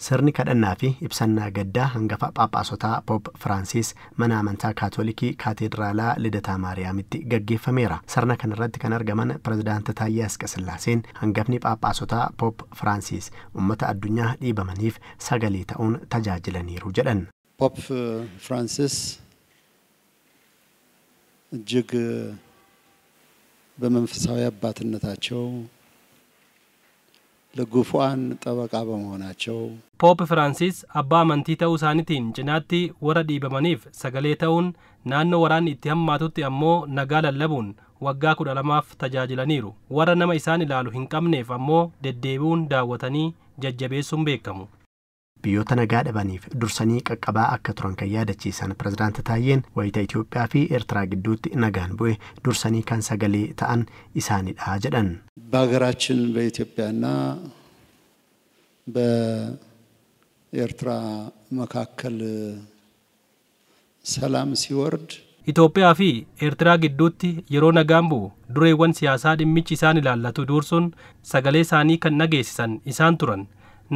Sirni kadhannaa fi ibsannaa gaddaa hangafa Phaaphaasota Poop Firaansis mana amantaa Kaatoolikii Kaatedraalaa Lidataa Maariyaamitti gaggeeffameera. Sirna kanarratti kan argaman Pirezidaantii Taayyee Asqasillaaseen hangafni Phaaphaasota Poop Firaansis uummata addunyaa dhiibamaniif sagalee ta'uun tajaajilaniiru jedhan. Poop Firaansis እጅግ በመንፈሳዊ አባትነታቸው ለጉፉአን ጠበቃ በመሆናቸው ፖፕ ፍራንሲስ አባ አመንtii ta'uu isaaniitiin cinaatti warra dhiibamaniif sagalee ta'uun naannoo waraanni itti hammaatutti ammoo nagaa lallabuun waggaa 12f tajaajilaniiru. Warra nama isaan ilaalu hin qabneef ammoo deddeebi'uun daawwatanii jajjabeessuun beekamu. Biyyoota nagaa dhabaniif dursanii qaqqabaa akka turan kan yaadachiisan Pirezidaantii Taayyeen wayita Itoophiyaa fi Eertiraa gidduutti nagaan bu'e dursanii kan sagalee ta'an isaanidha jedhan. በሀገራችን በኢትዮጵያና በኤርትራ መካከል ሰላም ሲወርድ Itoophiyaa fi Eertiraa gidduutti yeroo nagaan bu'u dureewwan siyaasaa dhimmichi isaan ilaallatu dursuun sagalee isaanii kan nageessisan isaan turan.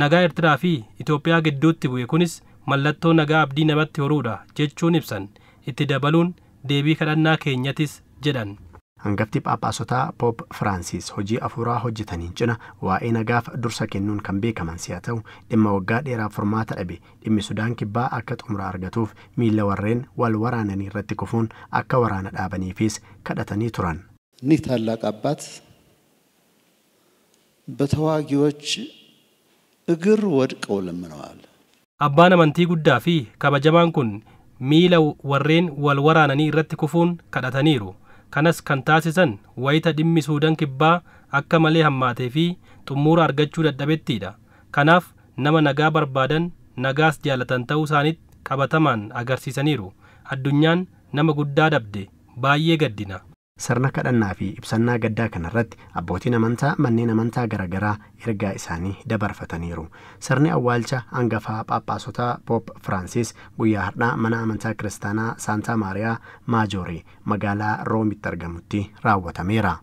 Nagaa Eertiraa fi Itoophiyaa gidduutti bu'e kunis mallattoo nagaa abdii namatti horuudha jechuun ibsan. Itti dabaluun deebii kadhannaa keenyatis jedhan. Hangafti Phaaphaasota Poop Firaansis hojii afuuraa hojjetaniin cina waa'ee nagaaf dursa kennuun kan beekaman si'a ta'u dhimma waggaa dheeraaf furmaata dhabe dhimmi Sudaan kibbaa akka xumura argatuuf miila warreen wal waraananii irratti kufuun akka waraana dhaabaniifis kadhatanii turan. እኒህ ታላቅ አባት በተዋጊዎች እግር ወድቀው ለምነዋል. Abbaan amantii guddaa fi kabajamaan kun miila warreen wal waraananii irratti kufuun kadhataniiru. Kanas kan taasisan wayita dhimmi Suudaan kibbaa akka malee hammaatee fi xumura argachuu dadhabettiidha. Kanaaf nama nagaa barbaadan nagaas jaalatan ta'uu isaaniitti qabatamaan agarsiisaniiru. Addunyaan nama guddaa dhabde baay'ee gaddina. Sirna kadhannaa fi ibsannaa gaddaa kanarratti abbootiin amantaa manneen amantaa garaagaraa ergaa isaanii dabarfataniiru. Sirni awwaalcha hangafaa Phaaphaasota Poop Firaansis guyyaa har'aa mana amantaa kiristaanaa Saantaa Maariyaa Maajoorii magaalaa Roomitti argamutti raawwatameera.